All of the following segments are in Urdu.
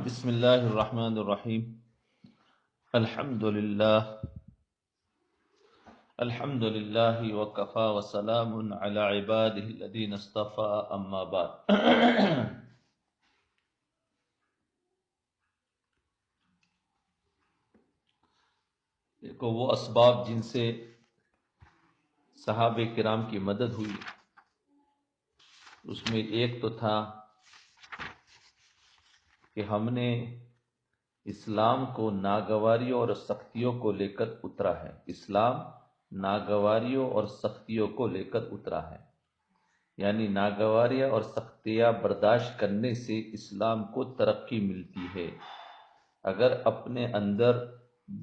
بسم اللہ الرحمن الرحیم الحمد للہ وکفا وسلام علی عبادہ الذین اصطفى اما بعد۔ دیکھو وہ اسباب جن سے صحابہ کرام کی مدد ہوئی، اس میں ایک تو تھا کہ ہم نے اسلام کو ناگواریوں اور سختیوں کو لے کر اترا ہے۔ اسلام ناگواریوں اور سختیوں کو لے کر اترا ہے، یعنی ناگواریاں اور سختیاں برداشت کرنے سے اسلام کو ترقی ملتی ہے۔ اگر اپنے اندر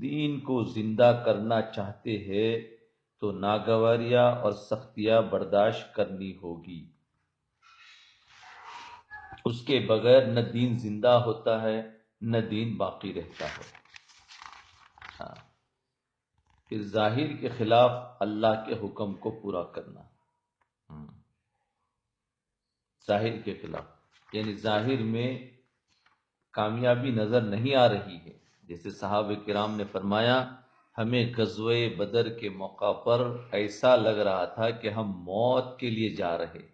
دین کو زندہ کرنا چاہتے ہیں تو ناگواریاں اور سختیاں برداشت کرنی ہوگی، اس کے بغیر نہ دین زندہ ہوتا ہے نہ دین باقی رہتا ہے۔ ہاں، پھر ظاہر کے خلاف اللہ کے حکم کو پورا کرنا، ظاہر کے خلاف یعنی ظاہر میں کامیابی نظر نہیں آ رہی ہے۔ جیسے صحابہ کرام نے فرمایا، ہمیں غزوہ بدر کے موقع پر ایسا لگ رہا تھا کہ ہم موت کے لیے جا رہے،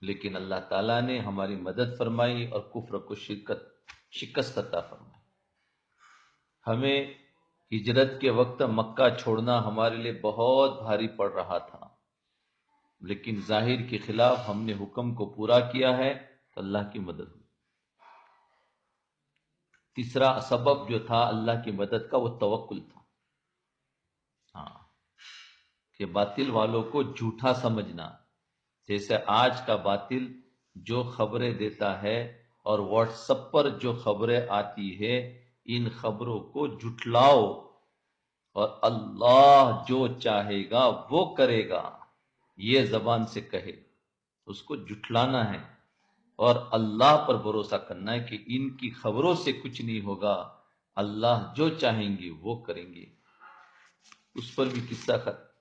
لیکن اللہ تعالیٰ نے ہماری مدد فرمائی اور کفر کو شکست عطا فرمائی۔ ہمیں ہجرت کے وقت مکہ چھوڑنا ہمارے لیے بہت بھاری پڑ رہا تھا، لیکن ظاہر کے خلاف ہم نے حکم کو پورا کیا ہے تو اللہ کی مدد ہوئی۔ تیسرا سبب جو تھا اللہ کی مدد کا، وہ توکل تھا۔ ہاں، کہ باطل والوں کو جھوٹا سمجھنا، جیسے آج کا باطل جو خبریں دیتا ہے اور واٹس ایپ پر جو خبریں آتی ہے، ان خبروں کو جھٹلاؤ اور اللہ جو چاہے گا وہ کرے گا، یہ زبان سے کہے، اس کو جھٹلانا ہے اور اللہ پر بھروسہ کرنا ہے کہ ان کی خبروں سے کچھ نہیں ہوگا، اللہ جو چاہیں گے وہ کریں گے۔ اس پر بھی قصہ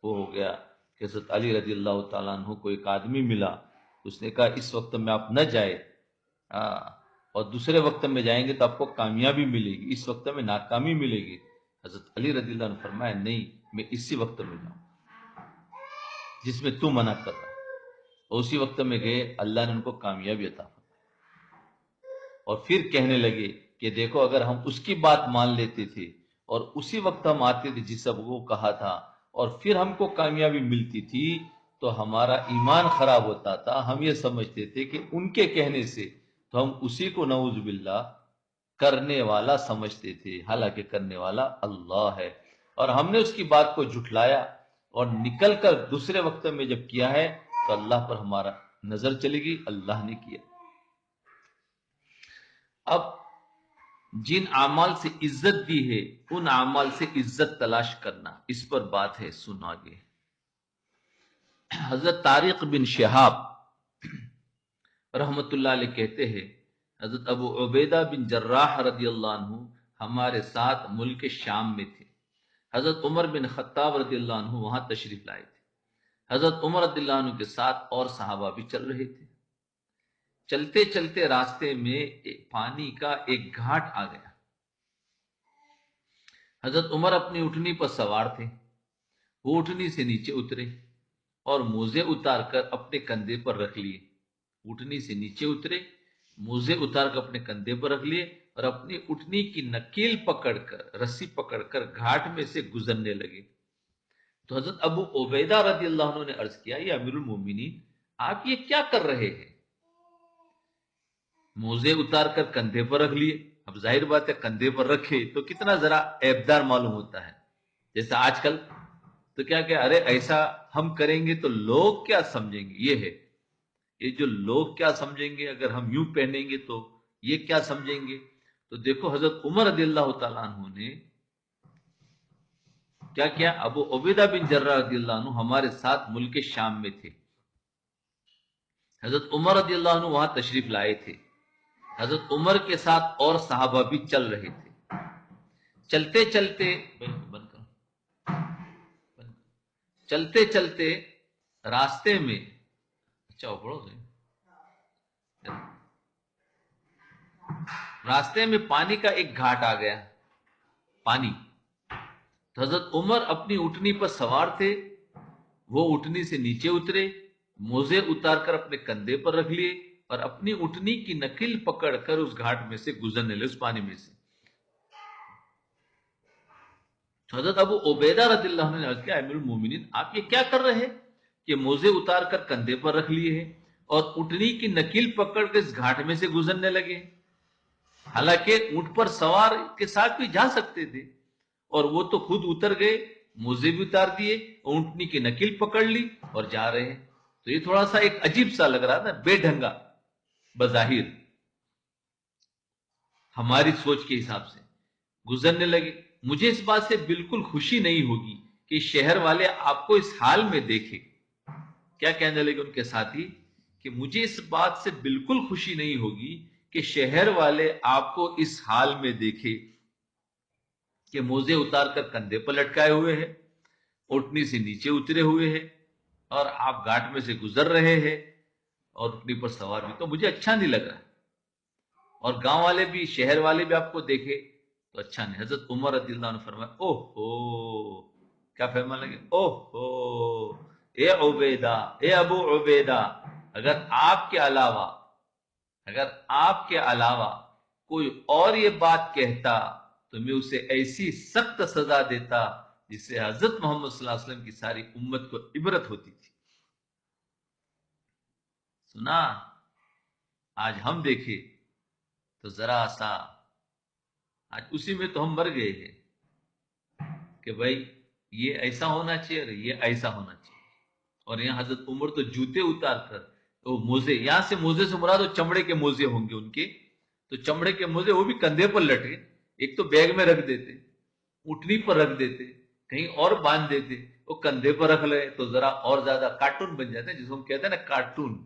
وہ ہو گیا کہ حضرت علی رضی اللہ تعالیٰ عنہ کو ایک آدمی ملا، اس نے کہا اس وقت میں آپ نہ جائے، اور دوسرے وقت میں جائیں گے تو آپ کو کامیابی ملے گی، اس وقت میں ناکامی ملے گی۔ حضرت علی رضی اللہ عنہ نے فرمایا، نہیں، میں اسی وقت میں جاؤں جس میں تو منع کر رہا، اور اسی وقت میں گئے، اللہ نے ان کو کامیابی عطا فرمائی۔ اور پھر کہنے لگے کہ دیکھو، اگر ہم اس کی بات مان لیتے تھے اور اسی وقت ہم آتے تھے جس سب کو کہا تھا اور پھر ہم کو کامیابی ملتی تھی تو ہمارا ایمان خراب ہوتا تھا، ہم یہ سمجھتے تھے کہ ان کے کہنے سے تو ہم اسی کو نعوذ باللہ کرنے والا سمجھتے تھے، حالانکہ کرنے والا اللہ ہے۔ اور ہم نے اس کی بات کو جھٹلایا اور نکل کر دوسرے وقت میں جب کیا ہے تو اللہ پر ہمارا نظر چلے گی، اللہ نے کیا۔ اب جن اعمال سے عزت دی ہے ان اعمال سے عزت تلاش کرنا، اس پر بات ہے، سن آگے۔ حضرت طارق بن شہاب رحمت اللہ علیہ کہتے ہیں، حضرت ابو عبیدہ بن جراح رضی اللہ عنہ ہمارے ساتھ ملک شام میں تھے۔ حضرت عمر بن خطاب رضی اللہ عنہ وہاں تشریف لائے تھے۔ حضرت عمر رضی اللہ عنہ کے ساتھ اور صحابہ بھی چل رہے تھے۔ چلتے چلتے راستے میں پانی کا ایک گھاٹ آ گیا۔ حضرت عمر اپنی اٹھنی پر سوار تھے، وہ اٹھنی سے نیچے اترے اور موزے اتار کر اپنے کندھے پر رکھ لیے۔ اٹھنی سے نیچے اترے، موزے اتار کر اپنے کندھے پر رکھ لیے اور اپنی اٹھنی کی نکیل پکڑ کر، رسی پکڑ کر گھاٹ میں سے گزرنے لگے۔ تو حضرت ابو عبیدہ رضی اللہ عنہ نے عرض کیا، یا امیر المومنین، آپ یہ کیا کر رہے ہیں؟ موزے اتار کر کندھے پر رکھ لیے، اب ظاہر بات ہے کندھے پر رکھے تو کتنا ذرا عیبدار معلوم ہوتا ہے، جیسا آج کل تو کیا کہ ارے ایسا ہم کریں گے تو لوگ کیا سمجھیں گے، یہ ہے، یہ جو لوگ کیا سمجھیں گے، اگر ہم یوں پہنیں گے تو یہ کیا سمجھیں گے۔ تو دیکھو حضرت عمر رضی اللہ تعالیٰ عنہ نے کیا کیا، ابو عبیدہ بن جراح رضی اللہ عنہ ہمارے ساتھ ملک شام میں تھے، حضرت عمر رضی اللہ عنہ وہاں تشریف لائے تھے، حضرت عمر کے ساتھ اور صحابہ بھی چل رہے تھے۔ چلتے چلتے چلتے چلتے راستے میں، اچھا پڑھو راستے میں پانی کا ایک گھاٹ آ گیا، پانی. تو حضرت عمر اپنی اونٹنی پر سوار تھے، وہ اونٹنی سے نیچے اترے، موزے اتار کر اپنے کندھے پر رکھ لیے اور اپنی اونٹنی کی نکل پکڑ کر اس گھاٹ میں سے گزرنے لگے، اس پانی میں سے. تو حضرت ابو عبیدہ رضی اللہ عنہ نے عرض کیا، امیر المومنین آپ یہ کیا کر رہے کہ موزے اتار کر کندھے پر رکھ لیے ہیں اور اونٹنی کی نکیل پکڑ کر اس گھاٹ میں سے گزرنے لگے. حالانکہ اونٹ پر سوار کے ساتھ بھی جا سکتے تھے، اور وہ تو خود اتر گئے، موزے بھی اتار دیے، اونٹنی کی نکیل پکڑ لی اور جا رہے ہیں. تو یہ تھوڑا سا ایک عجیب سا لگ رہا تھا، بے ڈھنگا بظاہر ہماری سوچ کے حساب سے گزرنے لگے. مجھے اس بات سے بالکل خوشی نہیں ہوگی کہ شہر والے آپ کو اس حال میں دیکھیں. کیا کہنے لگے ان کے ساتھی کہ مجھے اس بات سے بالکل خوشی نہیں ہوگی کہ شہر والے آپ کو اس حال میں دیکھے کہ موزے اتار کر کندھے پر لٹکائے ہوئے ہیں، اونٹنی سے نیچے اترے ہوئے ہیں اور آپ گھاٹ میں سے گزر رہے ہیں اور اونٹنی پر سوار بھی. تو مجھے اچھا نہیں لگ رہا، اور گاؤں والے بھی، شہر والے بھی آپ کو دیکھے تو اچھا نہیں. حضرت عمر رضی اللہ عنہ فرمائے، اوہ ہو، کیا فرمانے لگے، اوہ ہو اے عبیدہ، اے ابو عبیدہ، اگر آپ کے علاوہ کوئی اور یہ بات کہتا تو میں اسے ایسی سخت سزا دیتا جس سے حضرت محمد صلی اللہ علیہ وسلم کی ساری امت کو عبرت ہوتی تھی. سنا؟ آج ہم دیکھے تو ذرا سا آج اسی میں تو ہم مر گئے ہیں کہ بھائی یہ ایسا ہونا چاہیے اور یہ ایسا ہونا چاہیے. اور یہاں حضرت عمر تو جوتے اتار کر تو موزے، یہاں سے موزے سے مراد چمڑے کے موزے ہوں گے ان کے، تو چمڑے کے موزے وہ بھی کندھے پر لٹے، ایک تو بیگ میں رکھ دیتے، اٹھنی پر رکھ دیتے، کہیں اور باندھ دیتے، وہ کندھے پر رکھ لے تو ذرا اور زیادہ کارٹون بن جاتے ہیں، جس کو ہم کہتے ہیں نا کارٹون.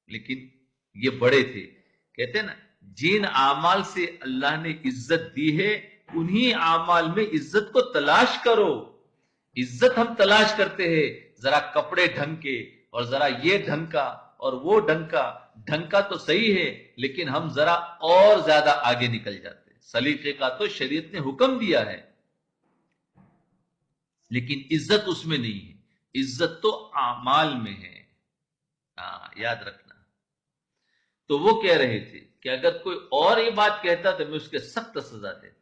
لیکن یہ بڑے تھے، کہتے ہیں نا جن اعمال سے اللہ نے عزت دی ہے انہی اعمال میں عزت کو تلاش کرو. عزت ہم تلاش کرتے ہیں ذرا کپڑے ڈھنگ کے اور ذرا یہ ڈھنگ کا اور وہ ڈھنگ کا تو صحیح ہے، لیکن ہم ذرا اور زیادہ آگے نکل جاتے ہیں. سلیقے کا تو شریعت نے حکم دیا ہے، لیکن عزت اس میں نہیں ہے، عزت تو اعمال میں ہے. یاد رکھنا. تو وہ کہہ رہے تھے کہ اگر کوئی اور یہ بات کہتا تو میں اس کے سخت سزا دیتا،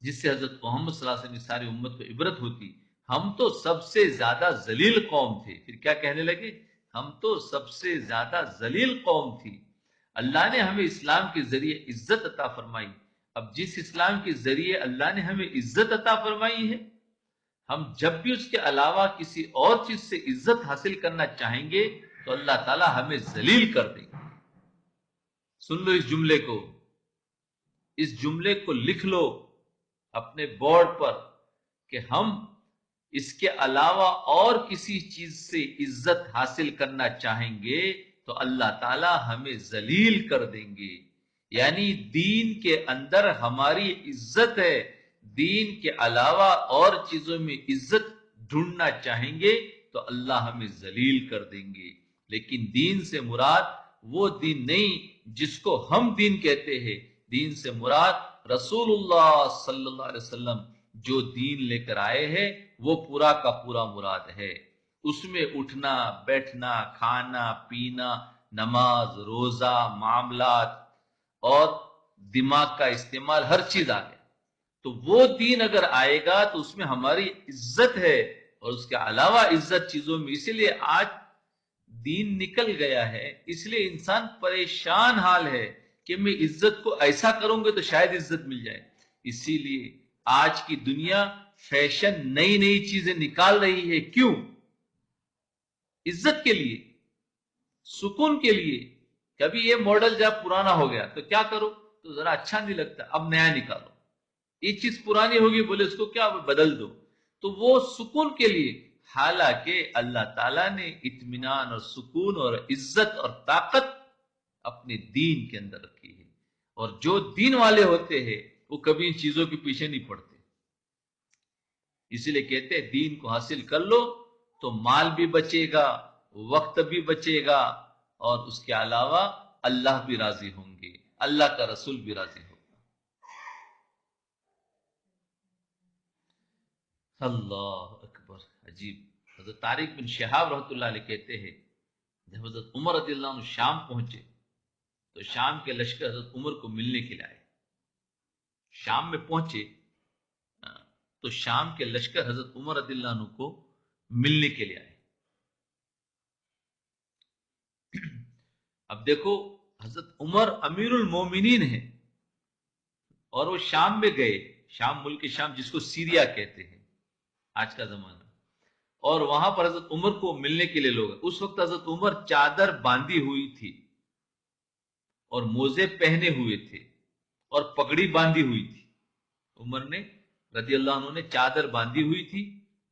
جس سے حضرت محمد صلی اللہ علیہ وسلم کی ساری امت کو عبرت ہوتی. ہم تو سب سے زیادہ ذلیل قوم تھے. پھر کیا کہنے لگے، ہم تو سب سے زیادہ ذلیل قوم تھی. اللہ نے ہمیں اسلام کے ذریعے عزت عطا فرمائی. اب جس اسلام کے ذریعے اللہ نے ہمیں عزت عطا فرمائی ہے، ہم جب بھی اس کے علاوہ کسی اور چیز سے عزت حاصل کرنا چاہیں گے تو اللہ تعالیٰ ہمیں ذلیل کر دیں گے. سن لو اس جملے کو، اس جملے کو لکھ لو اپنے بورڈ پر کہ ہم اس کے علاوہ اور کسی چیز سے عزت حاصل کرنا چاہیں گے تو اللہ تعالیٰ ہمیں ذلیل کر دیں گے. یعنی دین کے اندر ہماری عزت ہے، دین کے علاوہ اور چیزوں میں عزت ڈھونڈنا چاہیں گے تو اللہ ہمیں ذلیل کر دیں گے. لیکن دین سے مراد وہ دین نہیں جس کو ہم دین کہتے ہیں. دین سے مراد رسول اللہ صلی اللہ علیہ وسلم جو دین لے کر آئے ہیں وہ پورا کا پورا مراد ہے. اس میں اٹھنا بیٹھنا کھانا پینا نماز روزہ معاملات اور دماغ کا استعمال ہر چیز آ گیا. تو وہ دین اگر آئے گا تو اس میں ہماری عزت ہے، اور اس کے علاوہ عزت چیزوں میں. اسی لیے آج دین نکل گیا ہے، اس لیے انسان پریشان حال ہے کہ میں عزت کو ایسا کروں گے تو شاید عزت مل جائے. اسی لیے آج کی دنیا فیشن نئی نئی چیزیں نکال رہی ہے. کیوں؟ عزت کے لیے، سکون کے لیے. کبھی یہ ماڈل جب پرانا ہو گیا تو کیا کرو، تو ذرا اچھا نہیں لگتا، اب نیا نکالو. یہ چیز پرانی ہوگی، بولے اس کو کیا بدل دو، تو وہ سکون کے لیے. حالانکہ اللہ تعالیٰ نے اطمینان اور سکون اور عزت اور طاقت اپنے دین کے اندر رکھی ہے، اور جو دین والے ہوتے ہیں وہ کبھی ان چیزوں کے پیچھے نہیں پڑتے. اسی لیے کہتے ہیں دین کو حاصل کر لو تو مال بھی بچے گا، وقت بھی بچے گا، اور اس کے علاوہ اللہ بھی راضی ہوں گے، اللہ کا رسول بھی راضی ہوگا۔ اللہ اکبر، عجیب۔ حضرت طارق بن شہاب رحمۃ اللہ علیہ کہتے ہیں جب حضرت عمر رضی اللہ عنہ شام پہنچے تو شام کے لشکر حضرت عمر کو ملنے کے لیے آئے۔ شام میں پہنچے تو شام کے لشکر حضرت عمر رضی اللہ عنہ کو ملنے کے لیے آئے۔ اب دیکھو حضرت عمر امیر المومنین ہیں اور وہ شام میں گئے، شام ملک شام جس کو سیریا کہتے ہیں آج کا زمانہ، اور وہاں پر حضرت عمر کو ملنے کے لیے لوگ، اس وقت حضرت عمر چادر باندھی ہوئی تھی اور موزے پہنے ہوئے تھے اور پگڑی باندھی ہوئی تھی۔ عمر نے رضی اللہ عنہ نے چادر باندھی ہوئی تھی،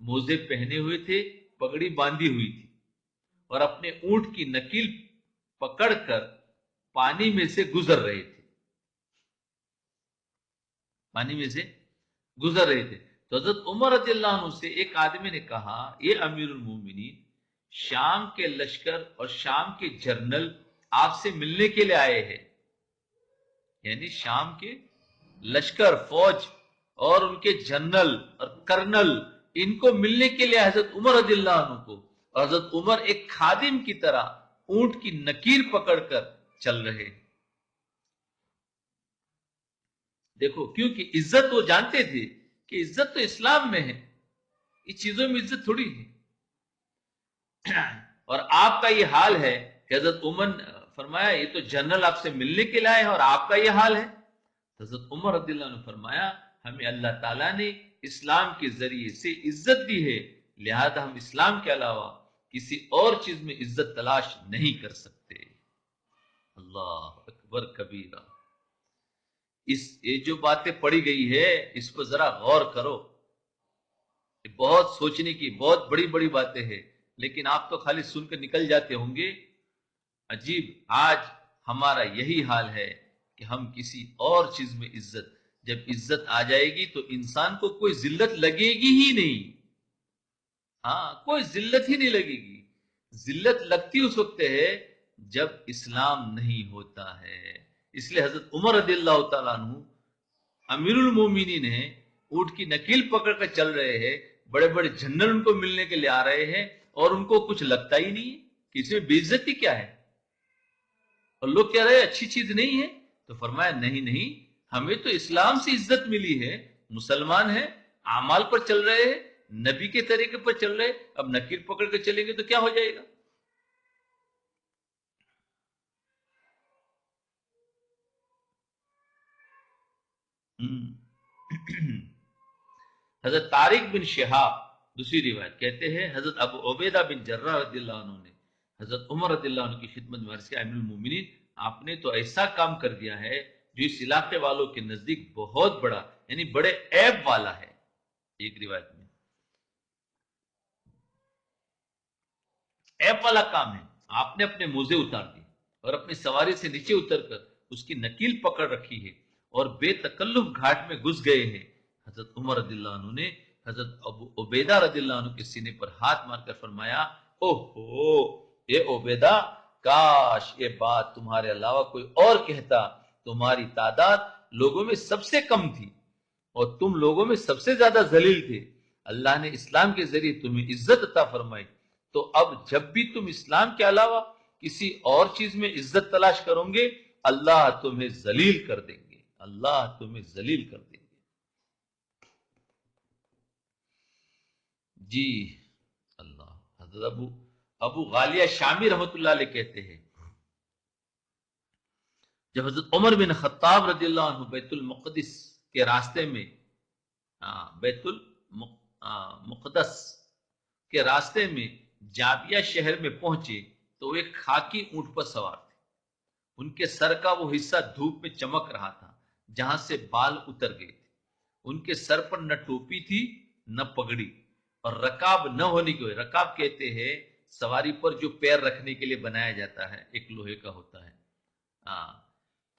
موزے پہنے ہوئے تھے، پگڑی باندھی ہوئی تھی، اور اپنے اونٹ کی نکیل پکڑ کر پانی میں سے گزر رہے تھے، پانی میں سے گزر رہے تھے۔ تو حضرت عمر رضی اللہ عنہ سے ایک آدمی نے کہا، یہ امیر المومنین، شام کے لشکر اور شام کے جرنل آپ سے ملنے کے لیے آئے ہیں، یعنی شام کے لشکر فوج اور ان کے جنرل اور کرنل ان کو ملنے کے لیے حضرت عمر رضی اللہ عنہ کو، اور حضرت عمر ایک خادم کی طرح اونٹ کی نکیر پکڑ کر چل رہے۔ دیکھو کیونکہ عزت وہ جانتے تھے کہ عزت تو اسلام میں ہے، اس چیزوں میں عزت تھوڑی ہے۔ اور آپ کا یہ حال ہے کہ حضرت عمر نے فرمایا یہ تو جنرل آپ سے ملنے کے لیے آئے ہیں اور آپ کا یہ حال ہے۔ حضرت عمر رضی اللہ عنہ نے فرمایا ہمیں اللہ تعالیٰ نے اسلام کے ذریعے سے عزت دی ہے، لہذا ہم اسلام کے علاوہ کسی اور چیز میں عزت تلاش نہیں کر سکتے۔ اللہ اکبر کبیرہ۔ یہ جو باتیں پڑھی گئی ہے اس پر ذرا غور کرو، بہت سوچنے کی، بہت بڑی بڑی باتیں ہیں، لیکن آپ تو خالی سن کر نکل جاتے ہوں گے۔ عجیب، آج ہمارا یہی حال ہے کہ ہم کسی اور چیز میں عزت، جب عزت آ جائے گی تو انسان کو کوئی ذلت لگے گی ہی نہیں، ہاں کوئی ذلت ہی نہیں لگے گی۔ ذلت لگتی اس وقت ہے جب اسلام نہیں ہوتا ہے۔ اس لیے حضرت عمر رضی اللہ تعالیٰ عنہ امیر المومنین ہیں، اونٹ کی نکیل پکڑ کر چل رہے ہیں، بڑے بڑے جنرل ان کو ملنے کے لیے آ رہے ہیں اور ان کو کچھ لگتا ہی نہیں ہے کہ اس میں بے عزتی کیا ہے، اور لوگ کہہ رہے ہیں اچھی چیز نہیں ہے۔ تو فرمایا نہیں نہیں، ہمیں تو اسلام سے عزت ملی ہے، مسلمان ہیں، اعمال پر چل رہے ہیں، نبی کے طریقے پر چل رہے، اب نکیر پکڑ کے چلیں گے تو کیا ہو جائے گا؟ حضرت طارق بن شہاب دوسری روایت کہتے ہیں حضرت ابو عبیدہ بن جراح رضی اللہ عنہ نے حضرت عمر رضی اللہ عنہ کی خدمت میں عرض کیا، امیر المومنین آپ نے تو ایسا کام کر دیا ہے جو اس علاقے والوں کے نزدیک بہت بڑا، یعنی بڑے عیب والا ہے۔ ایک روایت میں عیب والا کام ہے، آپ نے اپنے موزے اتار دیے اور اپنی سواری سے نیچے اتر کر اس کی نکیل پکڑ رکھی ہے اور بے تکلف گھاٹ میں گھس گئے ہیں۔ حضرت عمر رضی اللہ عنہ نے حضرت ابو عبیدہ رضی اللہ عنہ کے سینے پر ہاتھ مار کر فرمایا، اوہو اے عبیدہ، کاش یہ بات تمہارے علاوہ کوئی اور کہتا، تمہاری تعداد لوگوں میں سب سے کم تھی اور تم لوگوں میں سب سے زیادہ ذلیل تھے، اللہ نے اسلام کے ذریعے تمہیں عزت عطا فرمائی، تو اب جب بھی تم اسلام کے علاوہ کسی اور چیز میں عزت تلاش کرو گے اللہ تمہیں ذلیل کر دیں گے، اللہ تمہیں ذلیل کر دیں گے۔ جی اللہ۔ حضرت ابو غالیہ شامی رحمت اللہ علیہ کہتے ہیں جب حضرت عمر بن خطاب رضی اللہ عنہ بیت المقدس کے راستے میں، بیت المقدس کے راستے میں جابیہ شہر میں پہنچے تو وہ ایک خاکی اونٹ پر سوار تھے، ان کے سر کا وہ حصہ دھوپ میں چمک رہا تھا جہاں سے بال اتر گئے تھے، ان کے سر پر نہ ٹوپی تھی نہ پگڑی، اور رکاب نہ ہونے کی وجہ، رکاب کہتے ہیں سواری پر جو پیر رکھنے کے لیے بنایا جاتا ہے، ایک لوہے کا ہوتا ہے،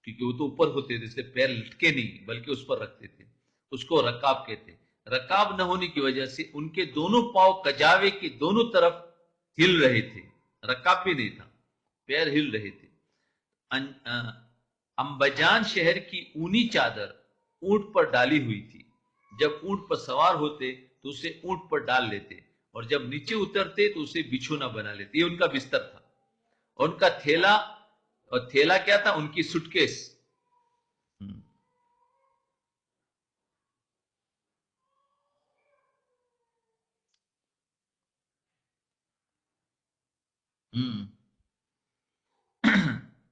کیونکہ وہ تو اوپر ہوتے تھے اس لیے پیر لٹکے نہیں بلکہ اس پر رکھتے تھے، اس کو رکاب کہتے ہیں۔ رکاب نہ ہونے کی وجہ سے ان کے دونوں پاؤں کجاوے کی دونوں طرف ہل رہے تھے، رکاب بھی نہیں تھا، پیر ہل رہے تھے. امبجان شہر کی اونی چادر اونٹ پر ڈالی ہوئی تھی. جب اونٹ پر سوار ہوتے تو اسے اونٹ پر ڈال لیتے اور جب نیچے اترتے تو اسے بچھونا بنا لیتے. یہ ان کا بستر تھا. اور ان کا تھیلا، اور تھیلا کیا تھا؟ ان کی سٹکیس.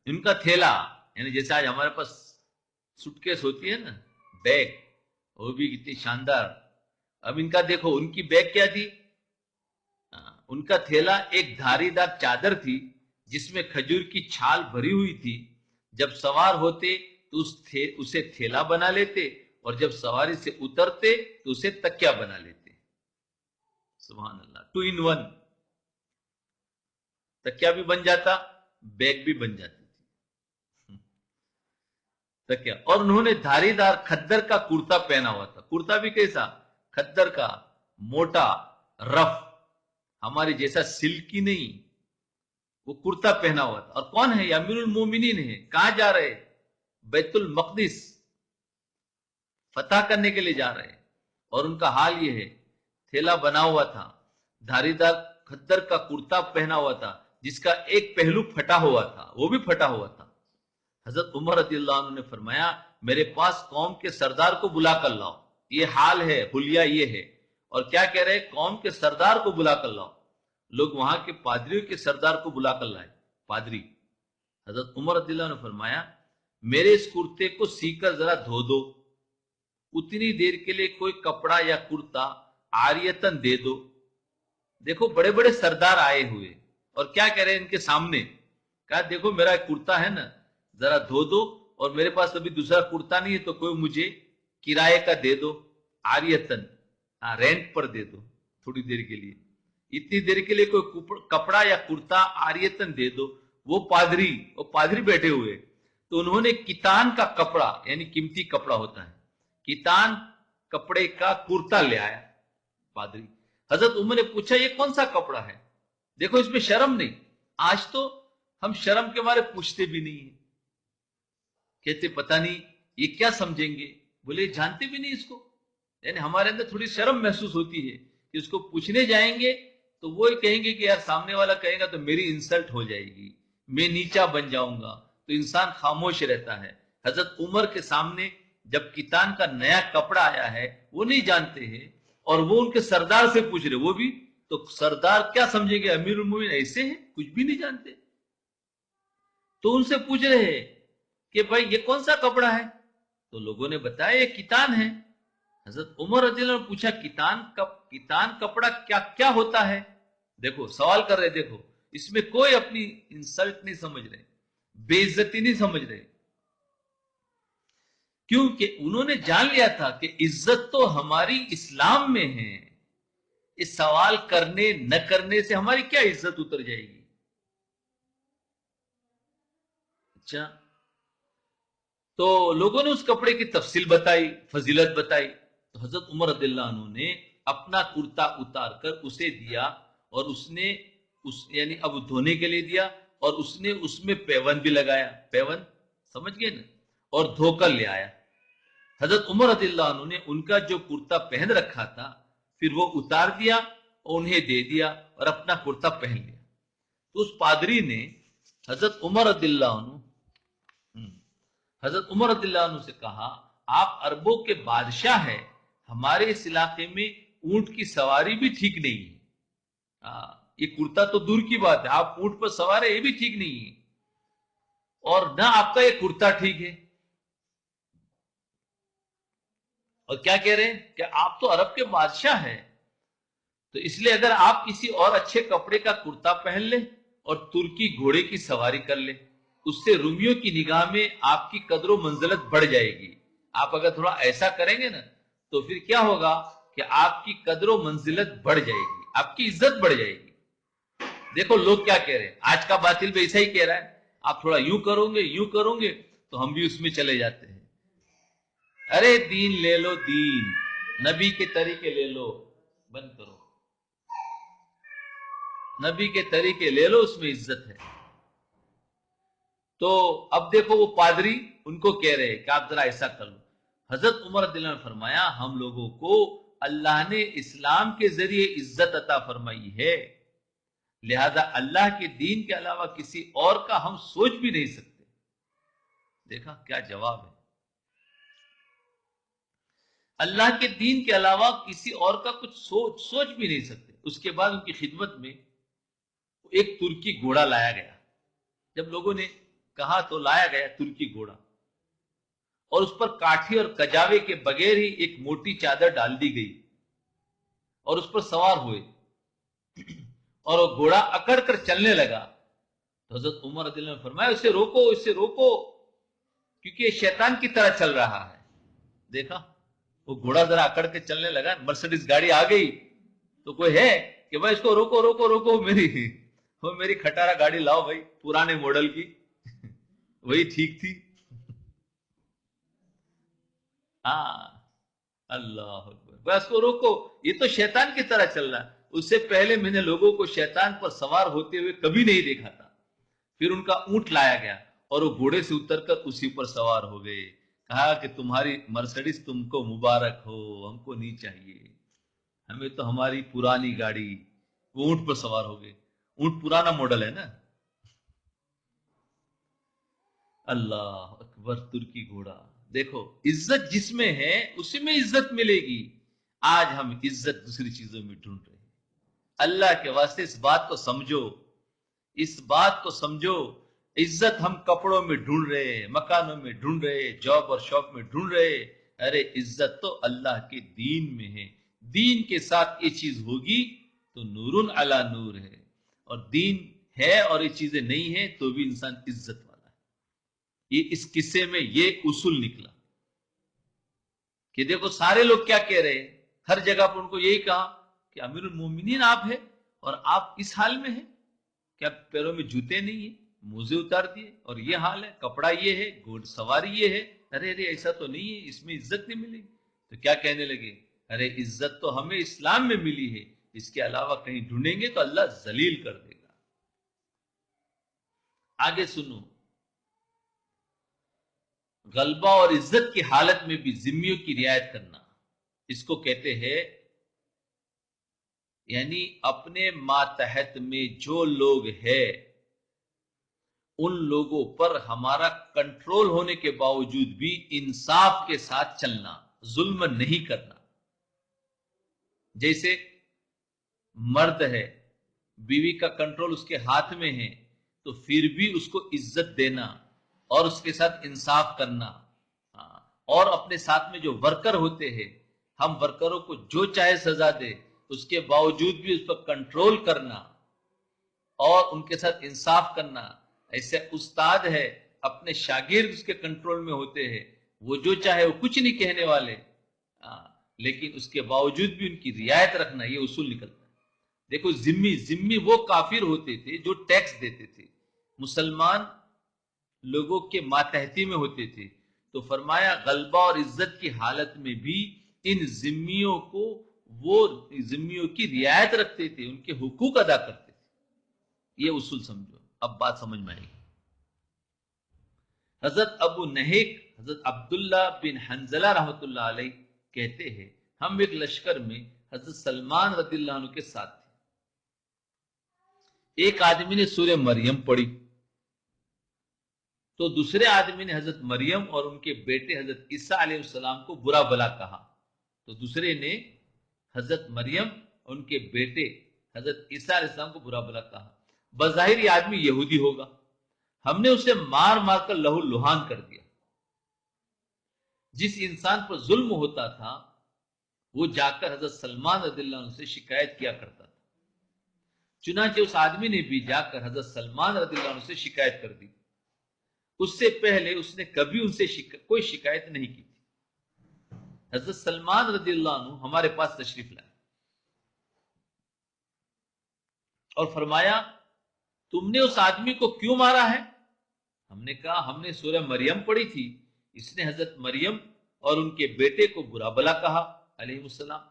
ان کا تھیلا، یعنی جیسے آج ہمارے پاس سٹکیس ہوتی ہے نا، بیگ، وہ بھی کتنی شاندار. اب ان کا دیکھو، ان کی بیگ کیا تھی؟ ان کا تھیلا ایک دھاری دار چادر تھی جس میں کھجور کی چھال بھری ہوئی تھی. جب سوار ہوتے تو اسے تھیلا بنا لیتے اور جب سواری سے اترتے تو اسے تکیا بنا لیتے. سبحان اللہ، 2 in 1. تکیا بھی بن جاتا، بیگ بھی بن جاتی تھی. تکیا. اور انہوں نے دھاری دار کھدر کا کرتا پہنا ہوا تھا. کرتا بھی کیسا؟ کھدر کا، موٹا، رف، ہمارے جیسا سلکی نہیں. وہ کرتا پہنا ہوا تھا. اور کون ہے؟ امیر المومنین ہے. کہاں جا رہے؟ بیت المقدس فتح کرنے کے لیے جا رہے. اور ان کا حال یہ ہے، تھیلا بنا ہوا تھا، دھاری دار کھدر کا کرتا پہنا ہوا تھا جس کا ایک پہلو پھٹا ہوا تھا، وہ بھی پھٹا ہوا تھا. حضرت عمر رضی اللہ عنہ نے فرمایا، میرے پاس قوم کے سردار کو بلا کر لاؤ. یہ حال ہے، حلیہ یہ ہے. اور کیا کہہ رہے؟ قوم کے سردار کو بلا کر لاؤ. لوگ وہاں کے پادریوں کے سردار کو بلا کر لائے. پادری. حضرت عمر رضی اللہ عنہ نے فرمایا، میرے اس کرتے کو سی کر ذرا دھو دو. اتنی دیر کے لیے کوئی کپڑا یا کرتا عاریتن دے دو. دیکھو بڑے بڑے سردار آئے ہوئے اور کیا کہہ رہے ہیں ان کے سامنے؟ کہا دیکھو میرا ایک کرتا ہے نا، ذرا دھو دو، اور میرے پاس ابھی دوسرا کرتا نہیں ہے تو کوئی مجھے کرائے کا دے دو، عاریتن، رینٹ پر دے دو تھوڑی دیر کے لیے. اتنی دیر کے لیے کوئی کپڑا یا کرتا عاریتن دے دو. وہ پادری بیٹھے ہوئے. تو انہوں نے کتان کا کپڑا، یعنی قیمتی کپڑا ہوتا ہے، کتان کپڑے کا کرتا لے آیا پادری. حضرت عمر نے پوچھا یہ کون سا کپڑا ہے؟ دیکھو اس میں شرم نہیں. آج تو ہم شرم کے بارے پوچھتے بھی نہیں ہیں، کہتے پتہ نہیں یہ کیا سمجھیں گے. بولے جانتے بھی نہیں اس کو. یعنی ہمارے اندر تھوڑی شرم محسوس ہوتی ہے کہ اس کو پوچھنے جائیں گے تو وہ کہیں گے کہ یار سامنے والا کہے گا تو میری انسلٹ ہو جائے گی، میں نیچا بن جاؤں گا. تو انسان خاموش رہتا ہے. حضرت عمر کے سامنے جب کتان کا نیا کپڑا آیا ہے، وہ نہیں جانتے ہیں اور وہ ان کے سردار سے پوچھ رہے، وہ بھی تو سردار کیا سمجھیں گے؟ امیر المومنین ایسے ہیں، کچھ بھی نہیں جانتے. تو ان سے پوچھ رہے ہیں کہ بھائی یہ کون سا کپڑا ہے؟ تو لوگوں نے بتایا یہ کتان ہے. حضرت عمر رضی اللہ عنہ نے پوچھا کتان کپڑا کیا کیا ہوتا ہے؟ دیکھو سوال کر رہے، دیکھو اس میں کوئی اپنی انسلٹ نہیں سمجھ رہے، بے عزتی نہیں سمجھ رہے. کیونکہ انہوں نے جان لیا تھا کہ عزت تو ہماری اسلام میں ہے. اس سوال کرنے نہ کرنے سے ہماری کیا عزت اتر جائے گی؟ اچھا، تو لوگوں نے اس کپڑے کی تفصیل بتائی، فضیلت بتائی. تو حضرت عمر رضی اللہ عنہ نے اپنا کرتا اتار کر اسے دیا اور اس نے یعنی اب دھونے کے لیے دیا اور اس نے اس میں پیون بھی لگایا. پیون سمجھ گئے نا؟ اور دھو کر لے آیا. حضرت عمر رضی اللہ عنہ نے ان کا جو کرتا پہن رکھا تھا پھر وہ اتار دیا اور انہیں دے دیا اور اپنا کرتا پہن لیا. تو اس پادری نے حضرت عمر رضی اللہ عنہ سے کہا، آپ عربوں کے بادشاہ ہیں، ہمارے اس علاقے میں اونٹ کی سواری بھی ٹھیک نہیں ہے. یہ کرتا تو دور کی بات ہے، آپ اونٹ پر سوار ہے یہ بھی ٹھیک نہیں ہے، اور نہ آپ کا یہ کرتا ٹھیک ہے. اور کیا کہہ رہے ہیں کہ آپ تو عرب کے بادشاہ ہیں، تو اس لیے اگر آپ کسی اور اچھے کپڑے کا کرتا پہن لیں اور ترکی گھوڑے کی سواری کر لیں، اس سے رومیوں کی نگاہ میں آپ کی قدر و منزلت بڑھ جائے گی. آپ اگر تھوڑا ایسا کریں گے نا تو پھر کیا ہوگا کہ آپ کی قدر و منزلت بڑھ جائے گی، آپ کی عزت بڑھ جائے گی. دیکھو لوگ کیا کہہ رہے ہیں، آج کا باطل بھی ایسا ہی کہہ رہا ہے، آپ تھوڑا یوں کرو گے تو ہم بھی اس میں چلے جاتے ہیں. ارے دین لے لو، دین نبی کے طریقے لے لو. بند کرو، نبی کے طریقے لے لو، اس میں عزت ہے. تو اب دیکھو وہ پادری ان کو کہہ رہے کہ آپ ذرا ایسا کر لو. حضرت عمر رضی اللہ عنہ نے فرمایا ہم لوگوں کو اللہ نے اسلام کے ذریعے عزت عطا فرمائی ہے، لہذا اللہ کے دین کے علاوہ کسی اور کا ہم سوچ بھی نہیں سکتے. دیکھا کیا جواب ہے. اللہ کے دین کے علاوہ کسی اور کا کچھ سوچ بھی نہیں سکتے. اس کے بعد ان کی خدمت میں ایک ترکی گھوڑا لایا گیا. جب لوگوں نے کہا تو لایا گیا ترکی گھوڑا، اور اس پر کاٹھی اور کجاوے کے بغیر ہی ایک موٹی چادر ڈال دی گئی اور اس پر سوار ہوئے اور وہ گھوڑا اکڑ کر چلنے لگا. تو حضرت عمر رضی اللہ عنہ نے فرمایا اسے روکو، اسے روکو، کیونکہ یہ شیطان کی طرح چل رہا ہے. دیکھا وہ گھوڑا ذرا اکڑ کے چلنے لگا، مرسیڈیز گاڑی آ گئی تو کوئی ہے کہ بھائی اس کو روکو روکو روکو، میری کھٹارا گاڑی لاؤ بھائی پرانے ماڈل کی، وہی ٹھیک تھی. ہاں اللہ اکبر، بس کو روکو، یہ تو شیطان کی طرح چل رہا ہے. اس سے پہلے میں نے لوگوں کو شیطان پر سوار ہوتے ہوئے کبھی نہیں دیکھا تھا. پھر ان کا اونٹ لایا گیا اور وہ گھوڑے سے اتر کر اسی پر سوار ہو گئے. کہا کہ تمہاری مرسیڈیز تم کو مبارک ہو، ہم کو نہیں چاہیے، ہمیں تو ہماری پرانی گاڑی. وہ اونٹ پر سوار ہو گئے. اونٹ پرانا ماڈل ہے نا. اللہ اکبر، ترکی گھوڑا. دیکھو عزت جس میں ہے اسی میں عزت ملے گی. آج ہم عزت دوسری چیزوں میں ڈھونڈ رہے ہیں. اللہ کے واسطے اس بات کو سمجھو، اس بات کو سمجھو. عزت ہم کپڑوں میں ڈھونڈ رہے، مکانوں میں ڈھونڈ رہے، جاب اور شاپ میں ڈھونڈ رہے. ارے عزت تو اللہ کے دین میں ہے. دین کے ساتھ یہ چیز ہوگی تو نور علی نور ہے، اور دین ہے اور یہ چیزیں نہیں ہیں تو بھی انسان عزت والا ہے. یہ اس قصے میں یہ اصول نکلا کہ دیکھو سارے لوگ کیا کہہ رہے ہیں، ہر جگہ پر ان کو یہی کہا کہ امیر المومنین آپ ہیں اور آپ اس حال میں ہیں، کیا پیروں میں جوتے نہیں ہیں، موزے اتار دیے اور یہ حال ہے، کپڑا یہ ہے، گھوڑ سواری یہ ہے. ارے ارے ایسا تو نہیں ہے، اس میں عزت نہیں ملے گی. تو کیا کہنے لگے، ارے عزت تو ہمیں اسلام میں ملی ہے، اس کے علاوہ کہیں ڈھونڈیں گے تو اللہ ذلیل کر دے گا. آگے سنو، غلبہ اور عزت کی حالت میں بھی ذمیوں کی رعایت کرنا، اس کو کہتے ہیں یعنی اپنے ماتحت میں جو لوگ ہیں ان لوگوں پر ہمارا کنٹرول ہونے کے باوجود بھی انصاف کے ساتھ چلنا، ظلم نہیں کرنا. جیسے مرد ہے، بیوی کا کنٹرول اس کے ہاتھ میں ہے تو پھر بھی اس کو عزت دینا اور اس کے ساتھ انصاف کرنا. اور اپنے ساتھ میں جو ورکر ہوتے ہیں ہم ورکروں کو جو چاہے سزا دے اس کے باوجود بھی اس پر کنٹرول کرنا اور ان کے ساتھ انصاف کرنا. ایسے استاد ہے، اپنے شاگرد اس کے کنٹرول میں ہوتے ہیں، وہ جو چاہے وہ کچھ نہیں کہنے والے، لیکن اس کے باوجود بھی ان کی رعایت رکھنا، یہ اصول نکلتا ہے. دیکھو ذمی وہ کافر ہوتے تھے جو ٹیکس دیتے تھے، مسلمان لوگوں کے ماتحتی میں ہوتے تھے. تو فرمایا غلبہ اور عزت کی حالت میں بھی ان ذمیوں کو وہ ذمیوں کی رعایت رکھتے تھے، ان کے حقوق ادا کرتے تھے. یہ اصول سمجھو، اب بات سمجھ میں آئے گی. حضرت ابو نہیک حضرت عبداللہ بن حنزلہ رحمۃ اللہ علیہ کہتے ہیں ہم ایک لشکر میں حضرت سلمان رضی اللہ عنہ کے ساتھ تھے. ایک آدمی نے سورہ مریم پڑھی تو دوسرے آدمی نے حضرت مریم اور ان کے بیٹے حضرت عیسیٰ علیہ السلام کو برا بلا کہا. تو دوسرے نے حضرت مریم اور ان کے بیٹے حضرت عیسیٰ علیہ السلام کو برا بلا کہا. بظاہر یہ آدمی یہودی ہوگا، ہم نے اسے مار مار کر لہو لہان کر دیا. جس انسان پر ظلم ہوتا تھا وہ جا کر حضرت سلمان رضی اللہ عنہ سے شکایت کیا کرتا تھا. چنانچہ اس آدمی نے بھی جا کر حضرت سلمان رضی اللہ عنہ سے شکایت کر دی. اس سے پہلے اس نے کبھی ان سے کوئی شکایت نہیں کی تھی. حضرت سلمان رضی اللہ عنہ ہمارے پاس تشریف لائے اور فرمایا تم نے اس آدمی کو کیوں مارا ہے؟ ہم نے کہا ہم نے سورہ مریم پڑھی تھی، اس نے حضرت مریم اور ان کے بیٹے کو برا بلا کہا علیہ السلام.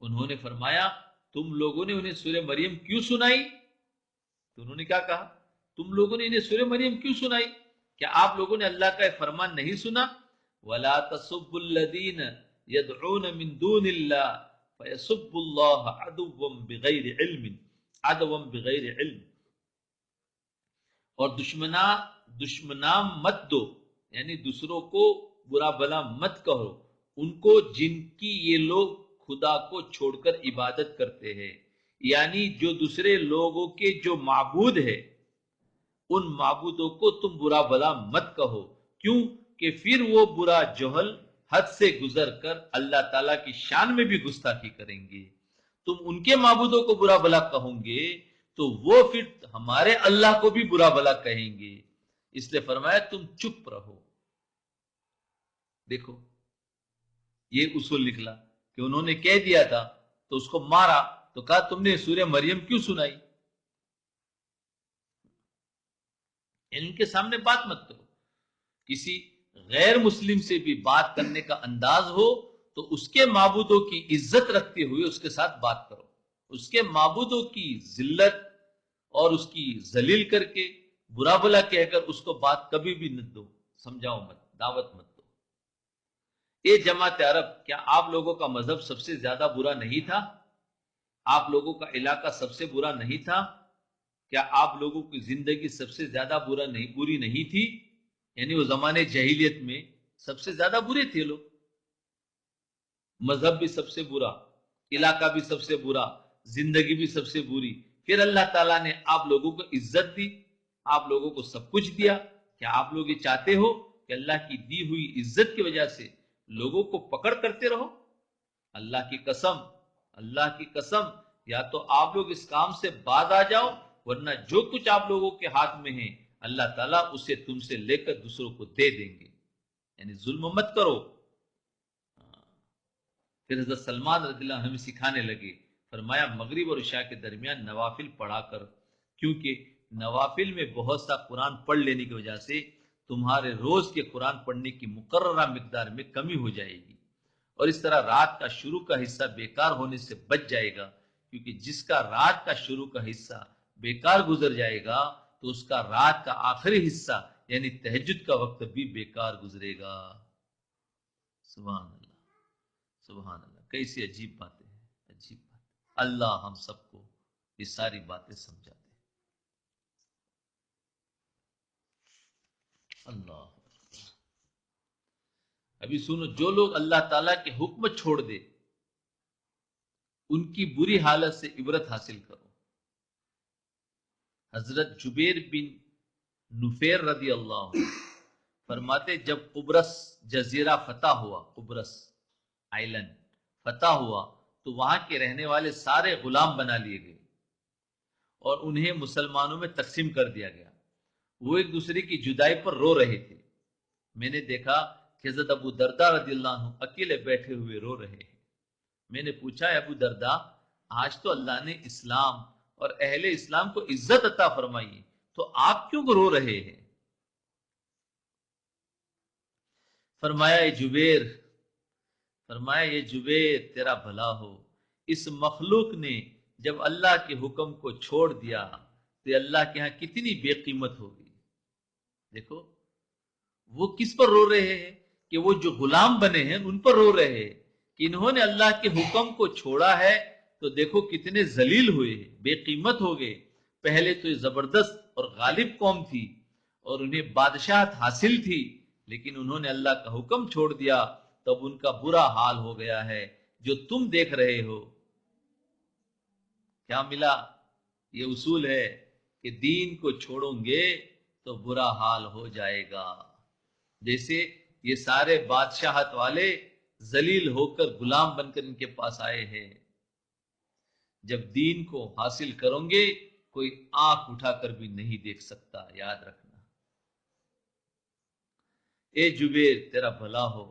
انہوں نے فرمایا تم لوگوں نے انہیں سورہ مریم کیوں سنائی؟ تو انہوں نے کیا کہا، تم لوگوں نے انہیں سورہ مریم کیوں سنائی؟ کیا آپ لوگوں نے اللہ کا فرمان نہیں سنا؟ وَلَا تَسُبُّوا الَّذِينَ يَدْعُونَ مِن دُونِ اللَّهِ فَيَسُبُّوا اللَّهَ عَدُوًّا بِغَيْرِ علم، اور دشمنام مت دو، یعنی دوسروں کو برا بلا مت کہو ان کو جن کی یہ لوگ خدا کو چھوڑ کر عبادت کرتے ہیں، یعنی جو دوسرے لوگوں کے جو معبود ہے ان معبودوں کو تم برا بلا مت کہو، کیوں کہ پھر وہ برا جہل حد سے گزر کر اللہ تعالیٰ کی شان میں بھی گستاخی کریں گے۔ تم ان کے معبودوں کو برا بلا کہوں گے تو وہ پھر ہمارے اللہ کو بھی برا بلا کہیں گے، اس لیے فرمایا تم چپ رہو۔ دیکھو یہ اصول نکلا کہ انہوں نے کہہ دیا تھا تو اس کو مارا، تو کہا تم نے سورہ مریم کیوں سنائی؟ ان کے سامنے بات مت کرو، کسی غیر مسلم سے بھی بات کرنے کا انداز ہو تو اس کے معبودوں کی عزت رکھتے ہوئے اس کے ساتھ بات کرو، اس کے معبودوں کی ذلت اور اس کی ذلیل کر کے برا بلا کہہ کر اس کو بات کبھی بھی نہ دو، سمجھاؤ مت، دعوت مت دو۔ اے جماعت عرب، کیا آپ لوگوں کا مذہب سب سے زیادہ برا نہیں تھا؟ آپ لوگوں کا علاقہ سب سے برا نہیں تھا؟ کیا آپ لوگوں کی زندگی سب سے زیادہ بری نہیں تھی؟ یعنی وہ زمانے جاہلیت میں سب سے زیادہ برے تھے لوگ، مذہب بھی سب سے برا، علاقہ بھی سب سے برا، زندگی بھی سب سے بری، پھر اللہ تعالیٰ نے آپ لوگوں کو عزت دی، آپ لوگوں کو سب کچھ دیا۔ کیا آپ لوگ یہ چاہتے ہو کہ اللہ کی دی ہوئی عزت کی وجہ سے لوگوں کو پکڑ کرتے رہو؟ اللہ کی قسم یا تو آپ لوگ اس کام سے باز آ جاؤ، ورنہ جو کچھ آپ لوگوں کے ہاتھ میں ہے اللہ تعالیٰ اسے تم سے لے کر دوسروں کو دے دیں گے، یعنی ظلم مت کرو۔ پھر حضرت سلمان رضی اللہ عنہ سکھانے لگے، فرمایا مغرب اور عشاء کے درمیان نوافل پڑھا کر، کیونکہ نوافل میں بہت سا قرآن پڑھ لینے کی وجہ سے تمہارے روز کے قرآن پڑھنے کی مقررہ مقدار میں کمی ہو جائے گی، اور اس طرح رات کا شروع کا حصہ بیکار ہونے سے بچ جائے گا، کیونکہ جس کا رات کا شروع کا حصہ بیکار گزر جائے گا تو اس کا رات کا آخری حصہ یعنی تہجد کا وقت بھی بیکار گزرے گا۔ سبحان اللہ، سبحان اللہ، کیسی عجیب باتیں ہیں، عجیب بات۔ اللہ ہم سب کو یہ ساری باتیں سمجھا دے۔ اللہ ابھی سنو، جو لوگ اللہ تعالیٰ کے حکم چھوڑ دے ان کی بری حالت سے عبرت حاصل کرو۔ حضرت جبیر بن نفیر رضی اللہ عنہ فرماتے جب قبرص جزیرہ فتح ہوا، قبرص آئلینڈ فتح ہوا تو وہاں کے رہنے والے سارے غلام بنا لیے گئے اور انہیں مسلمانوں میں تقسیم کر دیا گیا۔ وہ ایک دوسرے کی جدائی پر رو رہے تھے۔ میں نے دیکھا کہ حضرت ابو درداء رضی اللہ عنہ اکیلے بیٹھے ہوئے رو رہے ہیں۔ میں نے پوچھا ابو درداء، آج تو اللہ نے اسلام اور اہل اسلام کو عزت عطا فرمائی، تو آپ کیوں رو رہے ہیں؟ فرمایا یہ جبیر تیرا بھلا ہو، اس مخلوق نے جب اللہ کے حکم کو چھوڑ دیا تو اللہ کے ہاں کتنی بے قیمت ہوگی۔ دیکھو وہ کس پر رو رہے ہیں کہ وہ جو غلام بنے ہیں ان پر رو رہے ہیں کہ انہوں نے اللہ کے حکم کو چھوڑا ہے تو دیکھو کتنے ذلیل ہوئے، بے قیمت ہو گئے۔ پہلے تو یہ زبردست اور غالب قوم تھی اور انہیں بادشاہت حاصل تھی، لیکن انہوں نے اللہ کا حکم چھوڑ دیا، تب ان کا برا حال ہو گیا ہے جو تم دیکھ رہے ہو۔ کیا ملا؟ یہ اصول ہے کہ دین کو چھوڑوں گے تو برا حال ہو جائے گا۔ جیسے یہ سارے بادشاہت والے ذلیل ہو کر غلام بن کر ان کے پاس آئے ہیں، جب دین کو حاصل کرو گے کوئی آنکھ اٹھا کر بھی نہیں دیکھ سکتا، یاد رکھنا۔ اے جبیر تیرا بھلا ہو۔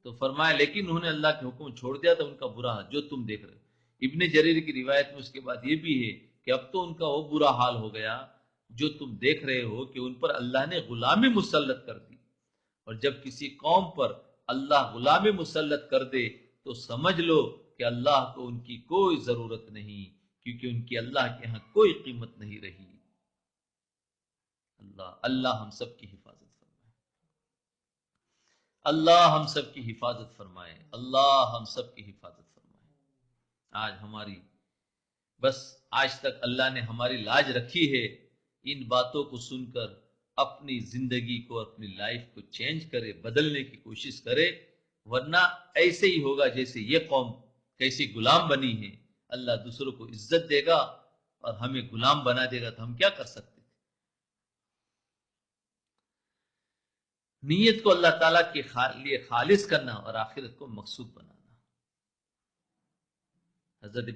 تو فرمایا لیکن انہوں نے اللہ کے حکم چھوڑ دیا تو ان کا برا حال جو تم دیکھ رہے۔ ابن جریر کی روایت میں اس کے بعد یہ بھی ہے کہ اب تو ان کا وہ برا حال ہو گیا جو تم دیکھ رہے ہو کہ ان پر اللہ نے غلامی مسلط کر دی، اور جب کسی قوم پر اللہ غلامی مسلط کر دے تو سمجھ لو کہ اللہ کو ان کی کوئی ضرورت نہیں، کیونکہ ان کی اللہ کے ہاں کوئی قیمت نہیں رہی۔ اللہ اللہ ہم سب کی حفاظت فرمائے، اللہ ہم سب کی حفاظت فرمائے، اللہ ہم سب کی حفاظت فرمائے۔ آج ہماری بس آج تک اللہ نے ہماری لاج رکھی ہے، ان باتوں کو سن کر اپنی زندگی کو، اپنی لائف کو چینج کرے، بدلنے کی کوشش کرے، ورنہ ایسے ہی ہوگا جیسے یہ قوم کیسی غلام بنی ہے۔ اللہ دوسروں کو عزت دے گا اور ہمیں غلام بنا دے گا تو ہم کیا کر سکتے تھے؟ نیت کو اللہ تعالیٰ کے لیے خالص کرنا اور آخرت کو مقصود بنانا۔ حضرت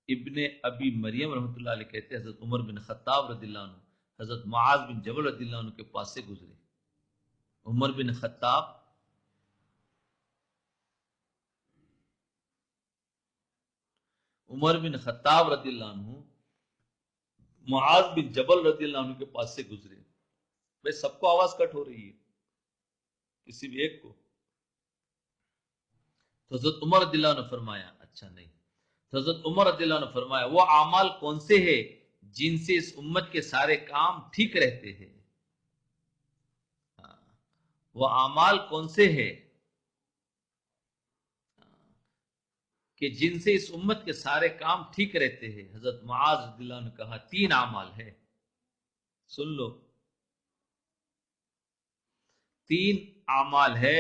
ابن ابی مریم رحمۃ اللہ علیہ کہتے ہیں حضرت عمر بن خطاب رضی اللہ عنہ حضرت معاذ بن جبل رضی اللہ عنہ کے پاس سے گزرے۔ عمر بن خطاب رضی اللہ عنہ معاذ بن جبل رضی اللہ عنہ کے پاس سے گزرے۔ بھائی سب کو آواز کٹ ہو رہی ہے، کسی بھی ایک کو؟ تو حضرت عمر رضی اللہ عنہ فرمایا اچھا نہیں، تو حضرت عمر رضی اللہ عنہ فرمایا وہ اعمال کون سے ہیں جن سے اس امت کے سارے کام ٹھیک رہتے ہیں؟ وہ اعمال کون سے ہیں کہ جن سے اس امت کے سارے کام ٹھیک رہتے ہیں؟ حضرت معاذ رضی اللہ عنہ نے کہا 3 اعمال ہے، سن لو، 3 اعمال ہے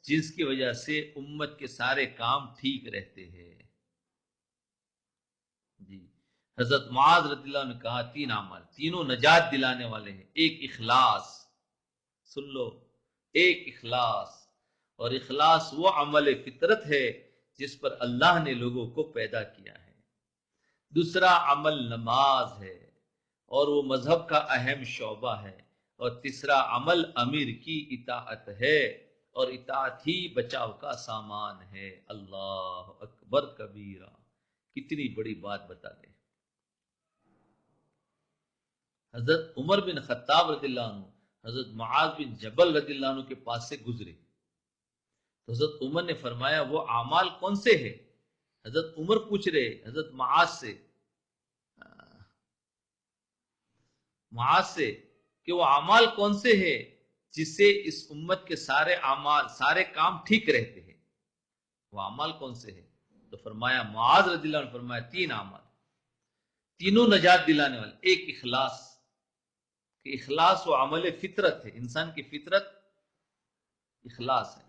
جس کی وجہ سے امت کے سارے کام ٹھیک رہتے ہیں۔ جی حضرت معاذ رضی اللہ عنہ نے کہا 3 اعمال، تینوں نجات دلانے والے ہیں۔ ایک اخلاص، سن لو، ایک اخلاص، اور اخلاص وہ عمل فطرت ہے جس پر اللہ نے لوگوں کو پیدا کیا ہے۔ دوسرا عمل نماز ہے اور وہ مذہب کا اہم شعبہ ہے، اور تیسرا عمل امیر کی اطاعت ہے اور اطاعت ہی بچاؤ کا سامان ہے۔ اللہ اکبر کبیرہ، کتنی بڑی بات بتا دے۔ حضرت عمر بن خطاب رضی اللہ عنہ حضرت معاذ بن جبل رضی اللہ عنہ کے پاس سے گزرے، تو حضرت عمر نے فرمایا وہ اعمال کون سے ہیں؟ حضرت عمر پوچھ رہے حضرت معاذ سے کہ وہ اعمال کون سے ہیں جس سے اس امت کے سارے کام ٹھیک رہتے ہیں؟ وہ اعمال کون سے ہیں؟ تو فرمایا معاذ رضی اللہ عنہ فرمایا 3 اعمال، تینوں نجات دلانے والے۔ ایک اخلاص، کہ اخلاص وہ عمل فطرت ہے، انسان کی فطرت اخلاص ہے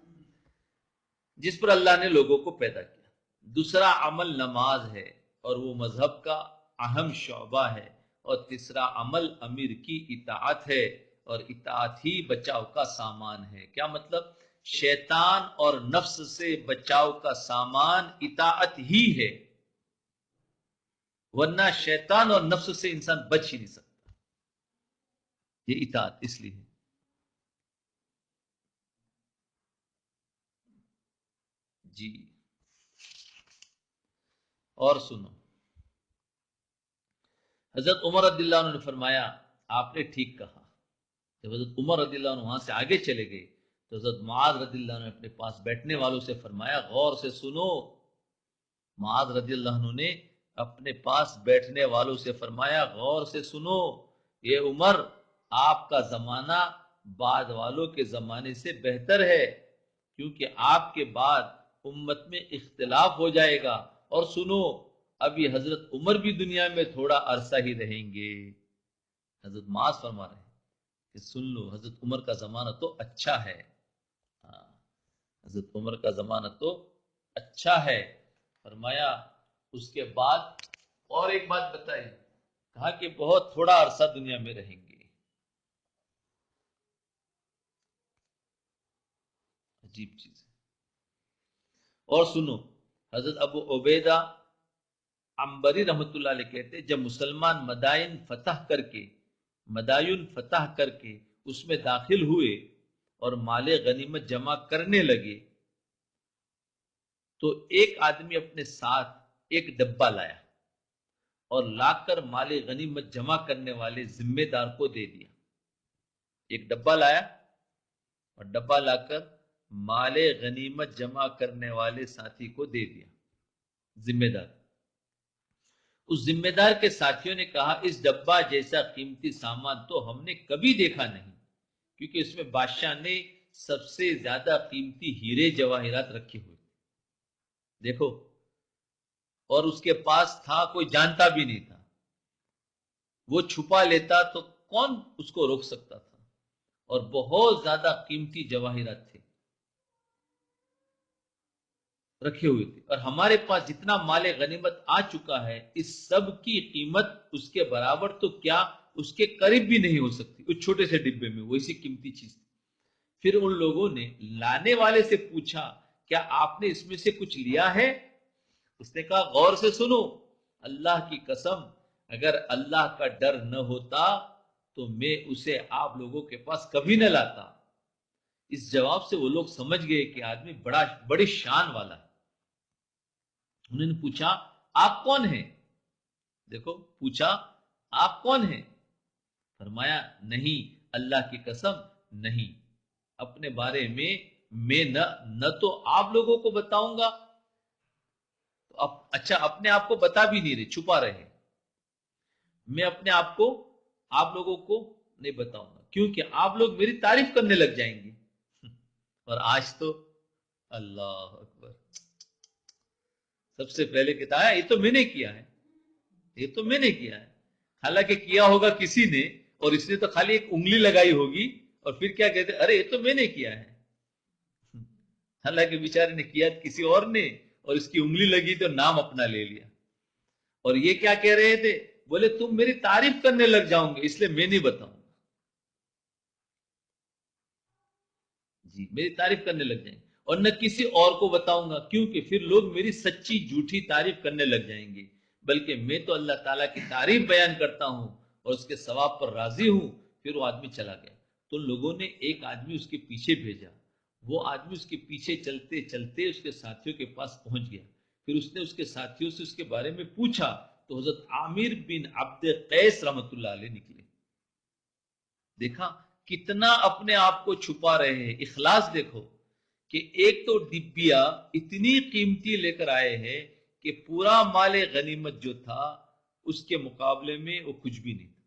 جس پر اللہ نے لوگوں کو پیدا کیا۔ دوسرا عمل نماز ہے اور وہ مذہب کا اہم شعبہ ہے، اور تیسرا عمل امیر کی اطاعت ہے اور اطاعت ہی بچاؤ کا سامان ہے۔ کیا مطلب؟ شیطان اور نفس سے بچاؤ کا سامان اطاعت ہی ہے، ورنہ شیطان اور نفس سے انسان بچ ہی نہیں سکتا، یہ اطاعت اس لیے ہے۔ جی اور سنو، حضرت عمر رضی اللہ عنہ نے فرمایا آپ نے ٹھیک کہا۔ جب حضرت عمر رضی اللہ عنہ وہاں سے آگے چلے گئے تو حضرت معاذ رضی اللہ عنہ نے اپنے پاس بیٹھنے والوں سے فرمایا غور سے سنو۔ معاذ رضی اللہ عنہ نے اپنے پاس بیٹھنے والوں سے فرمایا غور سے سنو، یہ عمر آپ کا زمانہ بعد والوں کے زمانے سے بہتر ہے، کیونکہ آپ کے بعد امت میں اختلاف ہو جائے گا، اور سنو ابھی حضرت عمر بھی دنیا میں تھوڑا عرصہ ہی رہیں گے۔ حضرت معاذ فرما رہے ہیں کہ سن لو حضرت عمر کا زمانہ تو اچھا ہے، حضرت عمر کا زمانہ تو اچھا ہے۔ فرمایا اس کے بعد اور ایک بات بتائی، کہا کہ بہت تھوڑا عرصہ دنیا میں رہیں گے۔ عجیب چیز ہے۔ اور سنو حضرت ابو عبیدہ عنبری رحمۃ اللہ علیہ کہتے جب مسلمان مدائن فتح کر کے اس میں داخل ہوئے اور مال غنیمت جمع کرنے لگے تو ایک آدمی اپنے ساتھ ایک ڈبہ لایا اور لا کر مال غنیمت جمع کرنے والے ذمہ دار کو دے دیا۔ ایک ڈبہ لایا اور ڈبہ لا کر مال غنیمت جمع کرنے والے ساتھی کو دے دیا، ذمہ دار۔ اس ذمہ دار کے ساتھیوں نے کہا اس ڈبہ جیسا قیمتی سامان تو ہم نے کبھی دیکھا نہیں، کیونکہ اس میں بادشاہ نے سب سے زیادہ قیمتی ہیرے جواہرات رکھے ہوئے، دیکھو، اور اس کے پاس تھا، کوئی جانتا بھی نہیں تھا، وہ چھپا لیتا تو کون اس کو روک سکتا تھا، اور بہت زیادہ قیمتی جواہرات تھے رکھے ہوئے تھے، اور ہمارے پاس جتنا مال غنیمت آ چکا ہے اس سب کی قیمت اس کے برابر تو کیا اس کے قریب بھی نہیں ہو سکتی اس چھوٹے سے ڈبے میں، وہ اسی قیمتی چیز تھی۔ پھر ان لوگوں نے لانے والے سے پوچھا کیا آپ نے اس میں سے کچھ لیا ہے؟ اس نے کہا غور سے سنو، اللہ کی قسم اگر اللہ کا ڈر نہ ہوتا تو میں اسے آپ لوگوں کے پاس کبھی نہ لاتا۔ اس جواب سے وہ لوگ سمجھ گئے کہ آدمی بڑی شان والا ہے۔ انہوں نے پوچھا آپ کون ہیں؟ دیکھو، پوچھا آپ کون ہیں؟ فرمایا نہیں، اللہ کی قسم نہیں، اپنے بارے میں نہ تو آپ لوگوں کو بتاؤں گا، اچھا اپنے آپ کو بتا بھی نہیں رہے، چھپا رہے، میں اپنے آپ کو آپ لوگوں کو نہیں بتاؤں گا کیونکہ آپ لوگ میری تعریف کرنے لگ جائیں گے۔ اور آج تو اللہ اکبر، سب سے پہلے کہتا ہے یہ تو میں نے کیا ہے، یہ تو میں نے کیا ہے، حالانکہ کیا ہوگا کسی نے، اور اس نے تو خالی ایک انگلی لگائی ہوگی، اور پھر کیا کہتے ارے یہ تو میں نے کیا ہے، حالانکہ بیچارے نے کیا کسی اور نے، اور اس کی انگلی لگی تو نام اپنا لے لیا۔ اور یہ کیا کہہ رہے تھے؟ بولے تم میری تعریف کرنے لگ جاؤں گے اس لیے میں نہیں بتاؤں گا، جی میری تعریف کرنے لگ جائیں گے، اور نہ کسی اور کو بتاؤں گا کیونکہ پھر لوگ میری سچی جھوٹی تعریف کرنے لگ جائیں گے، بلکہ میں تو اللہ تعالیٰ کی تعریف بیان کرتا ہوں اور اس کے ثواب پر راضی ہوں۔ پھر وہ آدمی چلا گیا، تو لوگوں نے ایک آدمی اس کے پیچھے بھیجا، وہ آدمی اس کے پیچھے چلتے چلتے اس کے ساتھیوں کے پاس پہنچ گیا، پھر اس نے اس کے ساتھیوں سے اس کے بارے میں پوچھا تو حضرت عامر بن عبد قیس رحمت اللہ علیہ نکلے۔ دیکھا کتنا اپنے آپ کو چھپا رہے ہیں، اخلاص دیکھو کہ ایک تو ڈبیا اتنی قیمتی لے کر آئے ہیں کہ پورا مال غنیمت جو تھا اس کے مقابلے میں وہ کچھ بھی نہیں تھا۔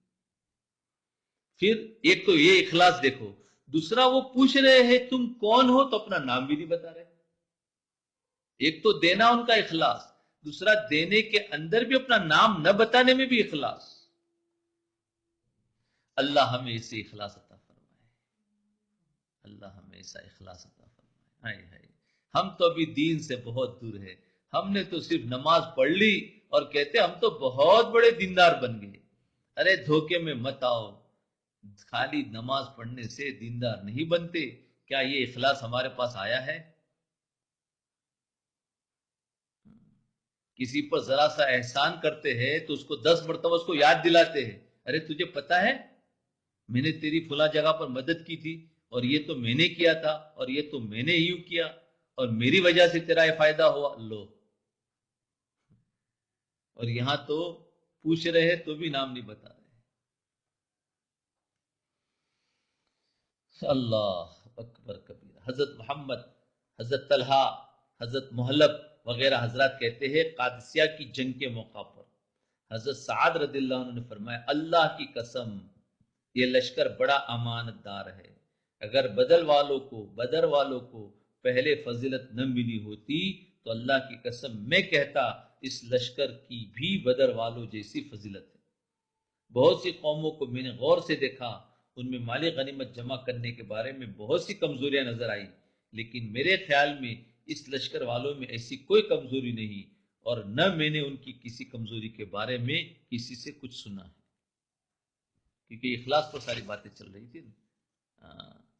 پھر ایک تو یہ اخلاص دیکھو، دوسرا وہ پوچھ رہے ہیں تم کون ہو تو اپنا نام بھی نہیں بتا رہے۔ ایک تو دینا ان کا اخلاص، دوسرا دینے کے اندر بھی اپنا نام نہ بتانے میں بھی اخلاص۔ اللہ ہمیں اسے اخلاص عطا فرمائے، اللہ ہمیں ایسا اخلاص عطا فرمائے۔ ہائے ہائے، ہم تو ابھی دین سے بہت دور ہے، ہم نے تو صرف نماز پڑھ لی اور کہتے ہم تو بہت بڑے دیندار بن گئے۔ ارے دھوکے میں مت آؤ، خالی نماز پڑھنے سے دیندار نہیں بنتے۔ کیا یہ اخلاص ہمارے پاس آیا ہے؟ کسی پر ذرا سا احسان کرتے ہیں تو اس کو 10 مرتبہ اس کو یاد دلاتے ہیں، ارے تجھے پتا ہے میں نے تیری فلاں جگہ پر مدد کی تھی، اور یہ تو میں نے کیا تھا، اور یہ تو میں نے یوں کیا، اور میری وجہ سے تیرا یہ فائدہ ہوا، لو۔ اور یہاں تو پوچھ رہے تو بھی نام نہیں بتا رہے۔ اللہ اکبر کبیرہ۔ حضرت محمد، حضرت طلحہ، حضرت محلب وغیرہ حضرات کہتے ہیں قادسیہ کی جنگ کے موقع پر حضرت سعد رضی اللہ عنہ نے فرمایا اللہ کی قسم یہ لشکر بڑا امانت دار ہے، اگر بدر والوں کو پہلے فضیلت نہ ملی ہوتی تو اللہ کی قسم میں کہتا اس لشکر کی بھی بدر والوں جیسی فضیلت ہے۔ بہت سی قوموں کو میں نے غور سے دیکھا، ان میں مالی غنیمت جمع کرنے کے بارے میں بہت سی کمزوریاں نظر آئی، لیکن میرے خیال میں اس لشکر والوں میں ایسی کوئی کمزوری نہیں، اور نہ میں نے ان کی کسی کمزوری کے بارے میں کسی سے کچھ سنا ہے، کیونکہ اخلاص پر ساری باتیں چل رہی تھی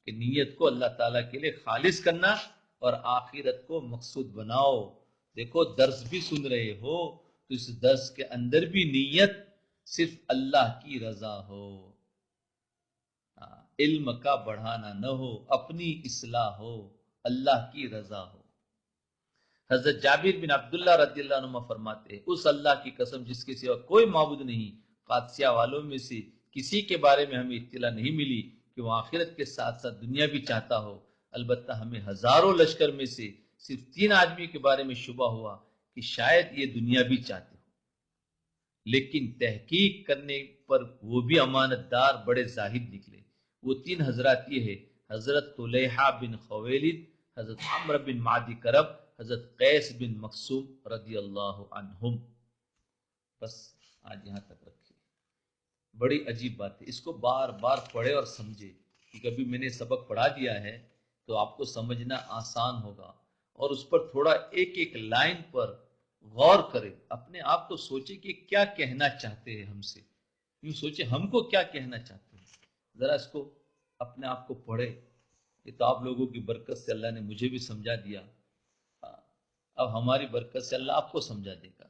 کہ نیت کو اللہ تعالیٰ کے لیے خالص کرنا اور آخرت کو مقصود بناؤ۔ دیکھو درس بھی سن رہے ہو تو اس درس کے اندر بھی نیت صرف اللہ کی رضا ہو، علم کا بڑھانا نہ ہو، اپنی اصلاح ہو، اللہ کی رضا ہو۔ حضرت جابر بن عبداللہ رضی اللہ عنہ فرماتے ہیں اس اللہ کی قسم جس کے سوا کوئی معبود نہیں، قادسیہ والوں میں سے کسی کے بارے میں ہمیں اطلاع نہیں ملی کہ وہ آخرت کے ساتھ ساتھ دنیا بھی چاہتا ہو، البتہ ہمیں ہزاروں لشکر میں سے صرف 3 آدمی کے بارے میں شبہ ہوا کہ شاید یہ دنیا بھی چاہتے ہو۔ لیکن تحقیق کرنے پر وہ بھی امانت دار بڑے زاہد نکلے۔ وہ 3 حضرات یہ ہے، حضرت طلیحہ بن خویلد، حضرت عمرو بن معدی کرب، حضرت قیس بن مقسوم رضی اللہ عنہم۔ بس آج یہاں تک رکھے۔ بڑی عجیب بات ہے، اس کو بار بار پڑھے اور سمجھے، کہ کبھی میں نے سبق پڑھا دیا ہے تو آپ کو سمجھنا آسان ہوگا، اور اس پر تھوڑا ایک ایک لائن پر غور کرے، اپنے آپ کو سوچے کہ کیا کہنا چاہتے ہیں ہم سے، یوں سوچے ہم کو کیا کہنا چاہتے ہیں، ذرا اس کو اپنے آپ کو پڑھے۔ یہ تو آپ لوگوں کی برکت سے اللہ نے مجھے بھی سمجھا دیا، اب ہماری برکت سے اللہ آپ کو سمجھا دے گا۔